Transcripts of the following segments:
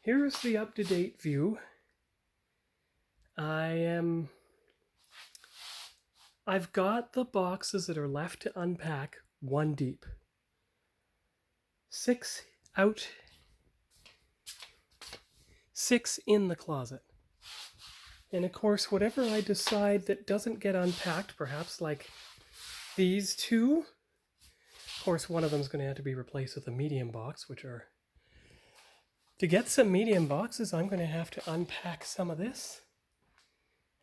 Here's the up-to-date view. I've got the boxes that are left to unpack one deep. 6 out, 6 in the closet. And of course, whatever I decide that doesn't get unpacked, perhaps like these two, of course, one of them is going to have to be replaced with a medium box, which are... To get some medium boxes, I'm going to have to unpack some of this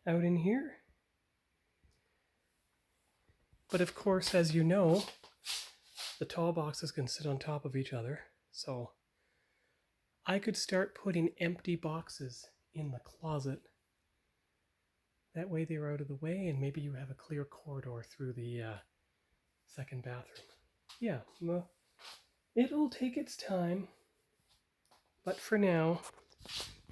out in here. But of course, as you know, the tall boxes can sit on top of each other. So I could start putting empty boxes in the closet. That way they're out of the way, and maybe you have a clear corridor through the second bathroom. Yeah, well, it'll take its time. But for now,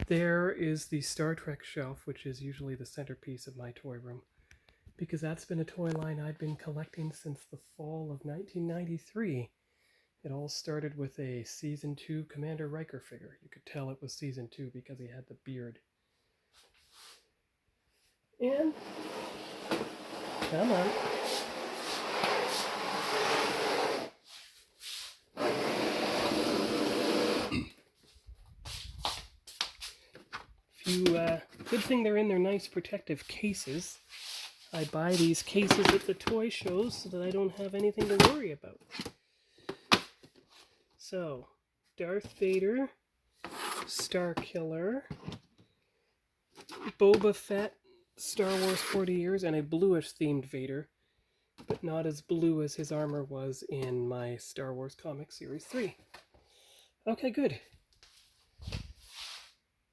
there is the Star Trek shelf, which is usually the centerpiece of my toy room, because that's been a toy line I've been collecting since the fall of 1993. It all started with a Season 2 Commander Riker figure. You could tell it was Season 2 because he had the beard. And, come on. Good thing they're in their nice protective cases. I buy these cases at the toy shows so that I don't have anything to worry about. So, Darth Vader, Starkiller, Boba Fett, Star Wars 40 Years, and a bluish themed Vader, but not as blue as his armor was in my Star Wars Comic Series 3. Okay, good.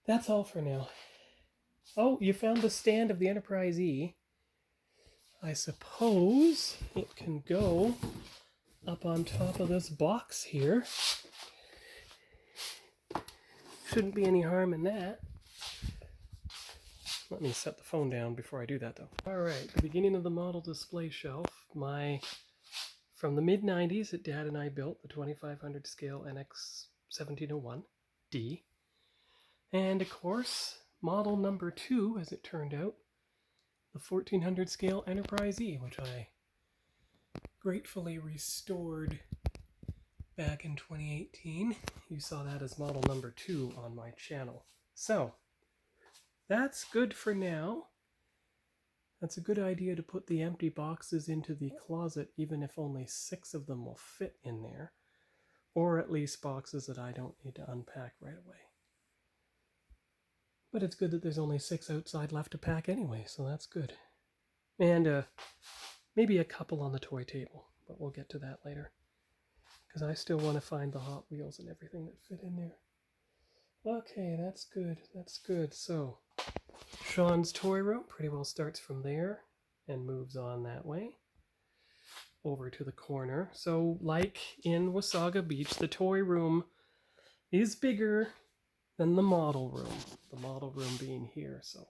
That's all for now. Oh, you found the stand of the Enterprise E. I suppose it can go up on top of this box here. Shouldn't be any harm in that. Let me set the phone down before I do that, though. Alright, the beginning of the model display shelf. From the mid-90s that Dad and I built, the 2500 scale NX 1701D. And of course, model number 2, as it turned out, the 1400 scale Enterprise E, which I gratefully restored back in 2018. You saw that as model number 2 on my channel. So, that's good for now. That's a good idea to put the empty boxes into the closet, even if only 6 of them will fit in there. Or at least boxes that I don't need to unpack right away. But it's good that there's only 6 outside left to pack anyway, so that's good. And maybe a couple on the toy table, but we'll get to that later. Because I still want to find the Hot Wheels and everything that fit in there. Okay, that's good, that's good. So, Sean's toy room pretty well starts from there and moves on that way over to the corner. So, like in Wasaga Beach, the toy room is bigger than the model room. The model room being here. So,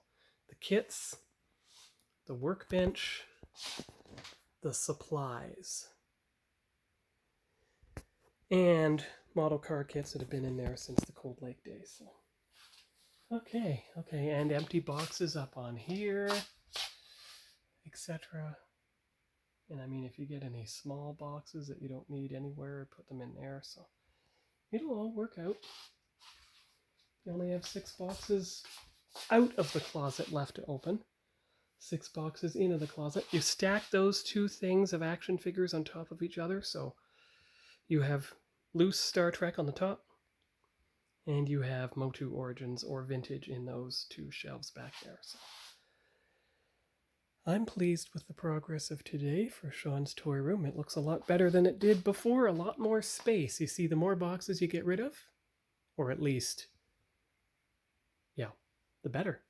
the kits, the workbench, the supplies, and model car kits that have been in there since the Cold Lake days. So. Okay, and empty boxes up on here, etc. And I mean, if you get any small boxes that you don't need anywhere, put them in there. So it'll all work out. You only have 6 boxes out of the closet left to open. 6 boxes into the closet. You stack those 2 things of action figures on top of each other. So you have loose Star Trek on the top. And you have Motu Origins or Vintage in those 2 shelves back there. So I'm pleased with the progress of today for Sean's toy room. It looks a lot better than it did before. A lot more space. You see, the more boxes you get rid of, or at least, yeah, the better.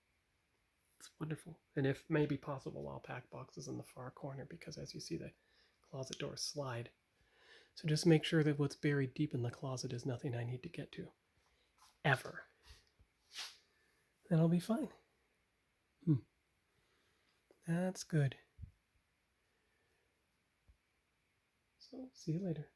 It's wonderful. And if maybe possible, I'll pack boxes in the far corner because as you see, the closet doors slide. So just make sure that what's buried deep in the closet is nothing I need to get to. Ever. Then I'll be fine. That's good. So, see you later.